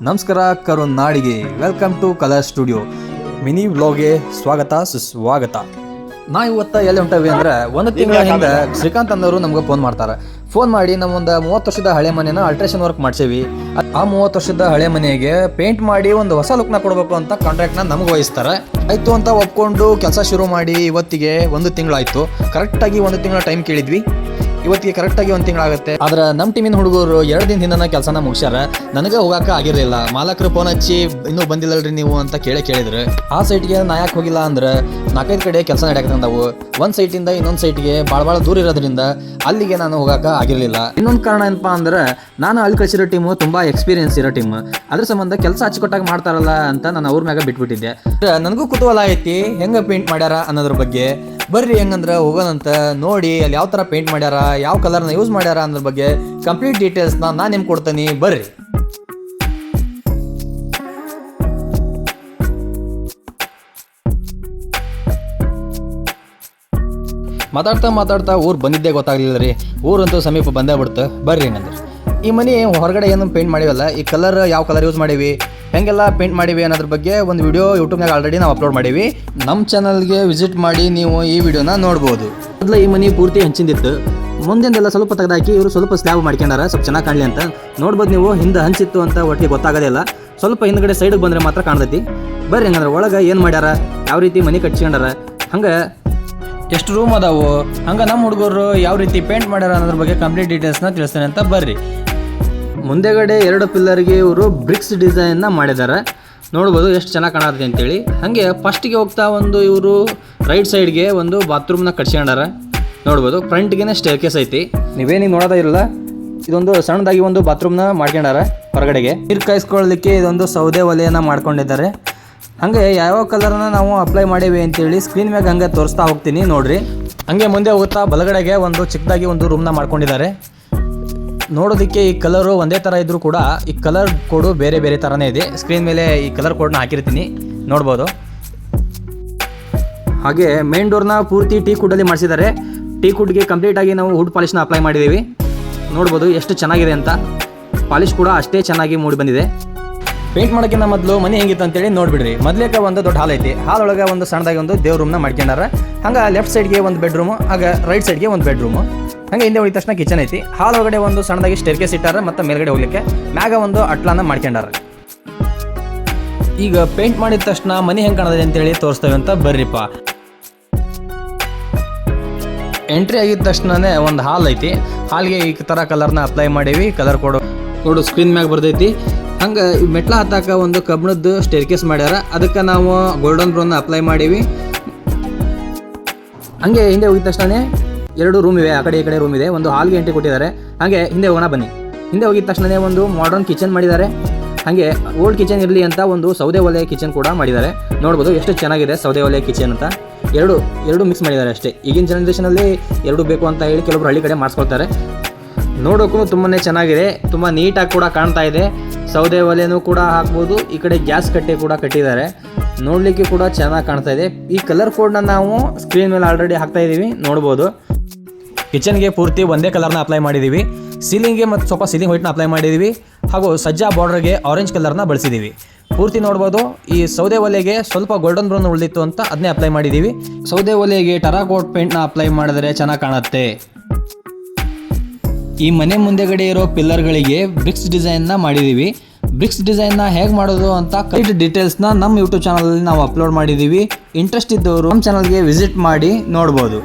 ನಮಸ್ಕಾರ ಕರುನಾಡಿಗೆ, welcome to colour studio mini ವ್ಲಾಗ್ಗೆ ಸ್ವಾಗತ ಸುಸ್ವಾಗತ. ನಾ ಇವತ್ತು ಎಲ್ಲಿ ಹೊಂಟವಿ ಅಂದ್ರೆ, ಒಂದು ತಿಂಗಳ ಹಿಂದೆ ಶ್ರೀಕಾಂತ್ ಅನ್ನೋರು ನಮ್ಗೆ ಫೋನ್ ಮಾಡಿ ನಮ್ಮೊಂದು 30 ವರ್ಷದ ಹಳೆ ಮನೆನ ಅಲ್ಟ್ರೇಷನ್ ವರ್ಕ್ ಮಾಡ್ಸೇವಿ. ಆ 30 ವರ್ಷದ ಹಳೆ ಮನೆಗೆ ಪೇಂಟ್ ಮಾಡಿ ಒಂದು ಹೊಸ ಲುಕ್ನ ಕೊಡಬೇಕು ಅಂತ ಕಾಂಟ್ರಾಕ್ಟ್ನ ನಮ್ಗೆ ವಹಿಸ್ತಾರೆ. ಆಯ್ತು ಅಂತ ಒಪ್ಕೊಂಡು ಕೆಲಸ ಶುರು ಮಾಡಿ ಇವತ್ತಿಗೆ 1 ತಿಂಗಳಾಯ್ತು. ಕರೆಕ್ಟಾಗಿ 1 ತಿಂಗಳ ಟೈಮ್ ಕೇಳಿದ್ವಿ. ಇವತ್ತಿಗೆ ಕರೆಕ್ಟಾಗಿ 1 ತಿಂಗಳಾಗುತ್ತೆ. ಆದ್ರೆ ನಮ್ಮ ಟೀಮಿನ ಹುಡುಗರು 2 ದಿನ ಹಿಂದೆ ಕೆಲಸನ ಮುಗಿಸ್ಯಾರ. ನನಗೆ ಹೋಗಕ್ಕೆ ಆಗಿರಲಿಲ್ಲ. ಮಾಲಕರು ಫೋನ್ ಹಚ್ಚಿ ಇನ್ನೂ ಬಂದಿಲ್ಲಲ್ರಿ ನೀವು ಅಂತ ಕೇಳಿದ್ರು. ಆ ಸೈಟ್ಗೆ ನಾ ಯಾಕೆ ಹೋಗಿಲ್ಲ ಅಂದ್ರೆ, 4-5 ಕಡೆ ಕೆಲಸ ನಡೆಯಕಂದವು. ಒಂದು ಸೈಟಿಂದ ಇನ್ನೊಂದು ಸೈಟ್ಗೆ ಭಾಳ ದೂರ ಇರೋದ್ರಿಂದ ಅಲ್ಲಿಗೆ ನಾನು ಹೋಗಕ್ಕೆ ಆಗಿರಲಿಲ್ಲ. ಇನ್ನೊಂದು ಕಾರಣ ಏನಪ್ಪಾ ಅಂದ್ರೆ, ನಾನು ಅಲ್ಲಿ ಕಳಿಸಿರೋ ಟೀಮು ತುಂಬ ಎಕ್ಸ್ಪೀರಿಯನ್ಸ್ ಇರೋ ಟೀಮ್. ಅದ್ರ ಸಂಬಂಧ ಕೆಲಸ ಅಚ್ಚುಕಟ್ಟಾಗಿ ಮಾಡ್ತಾರಲ್ಲ ಅಂತ ನಾನು ಅವ್ರ ಮ್ಯಾಗ ಬಿಟ್ಬಿಟ್ಟಿದ್ದೆ. ನನಗೂ ಕುತೂಹಲ ಐತಿ ಹೆಂಗೆ ಪೇಂಟ್ ಮಾಡ್ಯಾರ ಅನ್ನೋದ್ರ ಬಗ್ಗೆ. ಬರ್ರಿ ಹೆಂಗಂದ್ರೆ ಹೋಗೋಣಂತ, ನೋಡಿ ಅಲ್ಲಿ ಯಾವ ಥರ ಪೇಂಟ್ ಮಾಡ್ಯಾರ, ಯಾವ ಕಲರ್ನ ಯೂಸ್ ಮಾಡ್ಯಾರ ಅನ್ನೋದ್ರ ಬಗ್ಗೆ ಕಂಪ್ಲೀಟ್ ಡೀಟೇಲ್ಸ್ನ ನಾನು ನಿಮ್ಗೆ ಕೊಡ್ತೀನಿ. ಬರ್ರಿ. ಮಾತಾಡ್ತಾ ಊರು ಬಂದಿದ್ದೇ ಗೊತ್ತಾಗ್ಲಿಲ್ಲ ರೀ. ಊರಂತೂ ಸಮೀಪ ಬಂದೇ ಬಿಡ್ತು. ಬರ್ರಿ ಹೆಂಗಂದ್ರೆ, ಈ ಮನೆ ಹೊರಗಡೆ ಏನು ಪೇಂಟ್ ಮಾಡಿವಲ್ಲ, ಈ ಕಲರ್ ಯಾವ ಕಲರ್ ಯೂಸ್ ಮಾಡೀವಿ, ಹೆಂಗೆಲ್ಲ ಪೇಂಟ್ ಮಾಡೀವಿ ಅನ್ನೋದ್ರ ಬಗ್ಗೆ ಒಂದು ವಿಡಿಯೋ ಯೂಟ್ಯೂಬ್ನಾಗ ಆಲ್ರೆಡಿ ನಾವು ಅಪ್ಲೋಡ್ ಮಾಡೀವಿ. ನಮ್ಮ ಚಾನಲ್ಗೆ ವಿಸಿಟ್ ಮಾಡಿ ನೀವು ಈ ವಿಡಿಯೋನ ನೋಡ್ಬೋದು. ಮೊದಲು ಈ ಮನೆ ಪೂರ್ತಿ ಹಂಚಿಂದಿತ್ತು. ಮುಂದಿಂದೆಲ್ಲ ಸ್ವಲ್ಪ ತೆಗೆದಾಕಿ ಇವರು ಸ್ವಲ್ಪ ಸ್ಲ್ಯಾಬ್ ಮಾಡ್ಕೊಂಡಾರ, ಸ್ವಲ್ಪ ಚೆನ್ನಾಗಿ ಕಾಣಲಿ ಅಂತ. ನೋಡ್ಬೋದು ನೀವು, ಹಿಂದೆ ಹಂಚಿತ್ತು ಅಂತ ಒಟ್ಟಿಗೆ ಗೊತ್ತಾಗೋದೇ ಇಲ್ಲ. ಸ್ವಲ್ಪ ಹಿಂದ್ಗಡೆ ಸೈಡಿಗೆ ಬಂದರೆ ಮಾತ್ರ ಕಾಣ್ತೈತಿ. ಬರ್ರಿ ಹೆಂಗಂದ್ರೆ ಒಳಗೆ ಏನು ಮಾಡ್ಯಾರ, ಯಾವ ರೀತಿ ಮನೆ ಕಟ್ಸ್ಕೊಂಡಾರ, ಹಂಗೆ ಎಷ್ಟು ರೂಮ್ ಅದಾವು, ಹಂಗೆ ನಮ್ಮ ಹುಡುಗರು ಯಾವ ರೀತಿ ಪೇಂಟ್ ಮಾಡ್ಯಾರ ಅನ್ನೋದ್ರ ಬಗ್ಗೆ ಕಂಪ್ಲೀಟ್ ಡೀಟೇಲ್ಸ್ನ ತಿಳಿಸ್ತೇನೆ ಅಂತ ಬರ್ರಿ. ಮುಂದೆಗಡೆ 2 ಪಿಲ್ಲರ್ಗೆ ಇವರು ಬ್ರಿಕ್ಸ್ ಡಿಸೈನ್ನ ಮಾಡಿದ್ದಾರೆ. ನೋಡ್ಬೋದು ಎಷ್ಟು ಚೆನ್ನಾಗಿ ಕಾಣತ್ತೆ ಅಂತೇಳಿ. ಹಾಗೆ ಫಸ್ಟಿಗೆ ಹೋಗ್ತಾ ಒಂದು ಇವರು ರೈಟ್ ಸೈಡ್ಗೆ ಒಂದು ಬಾತ್ರೂಮ್ನ ಕಟ್ಸ್ಕೊಂಡಾರ. ನೋಡ್ಬೋದು ಫ್ರಂಟ್ಗೆ ಸ್ಟೇರ್ ಕೇಸ್ ಐತಿ. ನೀವೇನಿಗೆ ನೋಡೋದೇ ಇರಲ್ಲ, ಇದೊಂದು ಸಣ್ಣದಾಗಿ ಒಂದು ಬಾತ್ರೂಮ್ನ ಮಾಡ್ಕೊಂಡಾರ. ಹೊರಗಡೆಗೆ ನೀರು ಕಾಯಿಸ್ಕೊಳ್ಳಲಿಕ್ಕೆ ಇದೊಂದು ಸೌದೆ ಒಲೆಯನ್ನು ಮಾಡ್ಕೊಂಡಿದ್ದಾರೆ. ಹಾಗೆ ಯಾವ ಕಲರ್ನ ನಾವು ಅಪ್ಲೈ ಮಾಡೀವಿ ಅಂತೇಳಿ ಸ್ಕ್ರೀನ್ ಮ್ಯಾಗ ಹಂಗೆ ತೋರಿಸ್ತಾ ಹೋಗ್ತೀನಿ ನೋಡ್ರಿ. ಹಂಗೆ ಮುಂದೆ ಹೋಗುತ್ತಾ ಬಲಗಡೆಗೆ ಒಂದು ಚಿಕ್ಕದಾಗಿ ಒಂದು ರೂಮ್ನ ಮಾಡ್ಕೊಂಡಿದ್ದಾರೆ. ನೋಡೋದಕ್ಕೆ ಈ ಕಲರು ಒಂದೇ ಥರ ಇದ್ರೂ ಕೂಡ ಈ ಕಲರ್ ಕೋಡು ಬೇರೆ ಬೇರೆ ಥರನೇ ಇದೆ. ಸ್ಕ್ರೀನ್ ಮೇಲೆ ಈ ಕಲರ್ ಕೋಡ್ನ ಹಾಕಿರ್ತೀನಿ, ನೋಡ್ಬೋದು. ಹಾಗೆ ಮೇನ್ ಡೋರ್ನ ಪೂರ್ತಿ ಟೀ ಕುಡ್ಡಲ್ಲಿ ಮಾಡಿಸಿದ್ದಾರೆ. ಟೀ ಕುಡ್ಗೆ ಕಂಪ್ಲೀಟಾಗಿ ನಾವು ವುಡ್ ಪಾಲಿಶ್ನ ಅಪ್ಲೈ ಮಾಡಿದ್ದೀವಿ. ನೋಡ್ಬೋದು ಎಷ್ಟು ಚೆನ್ನಾಗಿದೆ ಅಂತ. ಪಾಲಿಶ್ ಕೂಡ ಅಷ್ಟೇ ಚೆನ್ನಾಗಿ ಮೂಡಿ ಬಂದಿದೆ. ಪೇಂಟ್ ಮಾಡೋಕ್ಕಿಂತ ಮೊದಲು ಮನೆ ಹೆಂಗಿತ್ತು ಅಂತೇಳಿ ನೋಡ್ಬಿಡ್ರಿ. ಮೊದಲೇಕ ಒಂದು ದೊಡ್ಡ ಹಾಲ್ ಐತಿ. ಹಾಲ್ ಒಳಗೆ ಒಂದು ಸಣ್ಣದಾಗಿ ಒಂದು ದೇವ್ರ ರೂಮ್ನ ಮಾಡ್ಕೊಂಡಾರ. ಹಂಗೆ ಲೆಫ್ಟ್ ಸೈಡ್ಗೆ ಒಂದು ಬೆಡ್ರೂಮು, ಹಾಗೆ ರೈಟ್ ಸೈಡ್ಗೆ ಒಂದು ಬೆಡ್ರೂಮು. ಹಾಗೆ ಹಿಂದೆ ಹೋಗಿದ ತಕ್ಷಣ ಕಿಚನ್ ಐತಿ. ಹಾಲ್ ಒಳಗಡೆ ಒಂದು ಸಣ್ಣದಾಗಿ ಸ್ಟೇರ್ ಕೇಸ್ ಇಟ್ಟಾರ, ಮತ್ತು ಮೇಲ್ಗಡೆ ಹೋಗ್ಲಿಕ್ಕೆ ಮ್ಯಾಗ ಒಂದು ಅಟ್ಲಾನ ಮಾಡ್ಕೊಂಡಾರ. ಈಗ ಪೇಂಟ್ ಮಾಡಿದ ತಕ್ಷಣ ಮನೆ ಹೆಂಗೆ ಕಾಣದೆ ಅಂತೇಳಿ ತೋರಿಸ್ತೇವೆ ಅಂತ ಬರ್ರಿಪ್ಪ. ಎಂಟ್ರಿ ಆಗಿದ ತಕ್ಷಣನೇ ಒಂದು ಹಾಲ್ ಐತಿ. ಹಾಲ್ಗೆ ಈ ಥರ ಕಲರ್ನ ಅಪ್ಲೈ ಮಾಡೀವಿ. ಕಲರ್ ಕೊಡು ಸ್ಕ್ರೀನ್ ಮ್ಯಾಗ ಬರ್ತೈತಿ. ಹಂಗೆ ಮೆಟ್ಲ ಹತ್ತಾಕ ಒಂದು ಕಬ್ಬಿಣದ್ದು ಸ್ಟೇರ್ ಕೇಸ್ ಮಾಡ್ಯಾರ. ಅದಕ್ಕೆ ನಾವು ಗೋಲ್ಡನ್ ಬ್ರೌನ್ನ ಅಪ್ಲೈ ಮಾಡೀವಿ. ಹಂಗೆ ಹಿಂದೆ ಹೋಗಿದ ತಕ್ಷಣ 2 ರೂಮ್ ಇವೆ, ಆ ಕಡೆ ಈ ಕಡೆ ರೂಮ್ ಇದೆ. ಒಂದು ಹಾಲ್ಗೆ ಎಂಟ್ರಿ ಕೊಟ್ಟಿದ್ದಾರೆ. ಹಾಗೆ ಹಿಂದೆ ಹೋಗೋಣ ಬನ್ನಿ. ಹಿಂದೆ ಹೋಗಿದ ತಕ್ಷಣ ಒಂದು ಮಾಡರ್ನ್ ಕಿಚನ್ ಮಾಡಿದ್ದಾರೆ. ಹಾಗೆ ಓಲ್ಡ್ ಕಿಚನ್ ಇರಲಿ ಅಂತ ಒಂದು ಸೌದೆ ಒಲೆ ಕಿಚನ್ ಕೂಡ ಮಾಡಿದ್ದಾರೆ. ನೋಡ್ಬೋದು ಎಷ್ಟು ಚೆನ್ನಾಗಿದೆ ಸೌದೆ ಒಲೆ ಕಿಚನ್ ಅಂತ. ಎರಡು ಮಿಕ್ಸ್ ಮಾಡಿದ್ದಾರೆ ಅಷ್ಟೇ. ಈಗಿನ ಜನ್ರೇಷನಲ್ಲಿ 2 ಬೇಕು ಅಂತ ಹೇಳಿ ಕೆಲವರು ಹಳ್ಳಿ ಕಡೆ ಮಾಡಿಸ್ಕೊಳ್ತಾರೆ. ನೋಡೋಕ್ಕೂ ತುಂಬಾ ಚೆನ್ನಾಗಿದೆ, ತುಂಬ ನೀಟಾಗಿ ಕೂಡ ಕಾಣ್ತಾ ಇದೆ. ಸೌದೆ ಒಲೆನೂ ಕೂಡ ಹಾಕ್ಬೋದು. ಈ ಕಡೆ ಗ್ಯಾಸ್ ಕಟ್ಟೆ ಕೂಡ ಕಟ್ಟಿದ್ದಾರೆ. ನೋಡಲಿಕ್ಕೆ ಕೂಡ ಚೆನ್ನಾಗಿ ಕಾಣ್ತಾ ಇದೆ. ಈ ಕಲರ್ ಕೋಡ್ನ ನಾವು ಸ್ಕ್ರೀನ್ ಮೇಲೆ ಆಲ್ರೆಡಿ ಹಾಕ್ತಾ ಇದ್ದೀವಿ, ನೋಡ್ಬೋದು. ಕಿಚನ್ಗೆ ಪೂರ್ತಿ ಒಂದೇ ಕಲರ್ನ ಅಪ್ಲೈ ಮಾಡಿದ್ದೀವಿ. ಸೀಲಿಂಗ್ಗೆ ಮತ್ತು ಸ್ವಲ್ಪ ಸೀಲಿಂಗ್ ವೈಟ್ನ ಅಪ್ಲೈ ಮಾಡಿದ್ದೀವಿ. ಹಾಗೂ ಸಜ್ಜಾ ಬಾರ್ಡರ್ಗೆ ಆರೆಂಜ್ ಕಲರ್ನ ಬಳಸಿದ್ದೀವಿ. ಪೂರ್ತಿ ನೋಡ್ಬೋದು. ಈ ಸೌದೆ ಒಲೆಗೆ ಸ್ವಲ್ಪ ಗೋಲ್ಡನ್ ಬ್ರೌನ್ ಉಳಿದಿತ್ತು ಅಂತ ಅದನ್ನೇ ಅಪ್ಲೈ ಮಾಡಿದ್ದೀವಿ. ಸೌದೆ ಒಲೆಗೆ ಟರಾಕೋಟ್ ಪೇಂಟ್ನ ಅಪ್ಲೈ ಮಾಡಿದ್ರೆ ಚೆನ್ನಾಗಿ ಕಾಣುತ್ತೆ. ಈ ಮನೆ ಮುಂದೆಗಡೆ ಇರೋ ಪಿಲ್ಲರ್ಗಳಿಗೆ ಬ್ರಿಕ್ಸ್ ಡಿಸೈನ್ನ ಮಾಡಿದ್ದೀವಿ. ಬ್ರಿಕ್ಸ್ ಡಿಸೈನ್ನ ಹೇಗೆ ಮಾಡೋದು ಅಂತ ಕಂಪ್ಲೀಟ್ ಡೀಟೇಲ್ಸ್ನ ನಮ್ಮ ಯೂಟ್ಯೂಬ್ ಚಾನಲಲ್ಲಿ ನಾವು ಅಪ್ಲೋಡ್ ಮಾಡಿದ್ದೀವಿ. ಇಂಟ್ರೆಸ್ಟ್ ಇದ್ದವರು ನಮ್ಮ ಚಾನಲ್ಗೆ ವಿಸಿಟ್ ಮಾಡಿ ನೋಡ್ಬೋದು.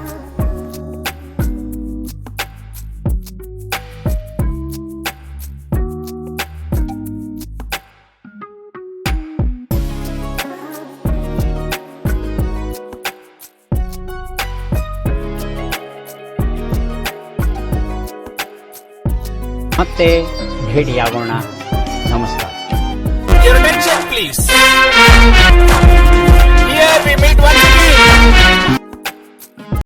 ಮತ್ತೆ ಭೇಟಿಯಾಗೋಣ. ನಮಸ್ಕಾರ. Your attention please. Here we meet one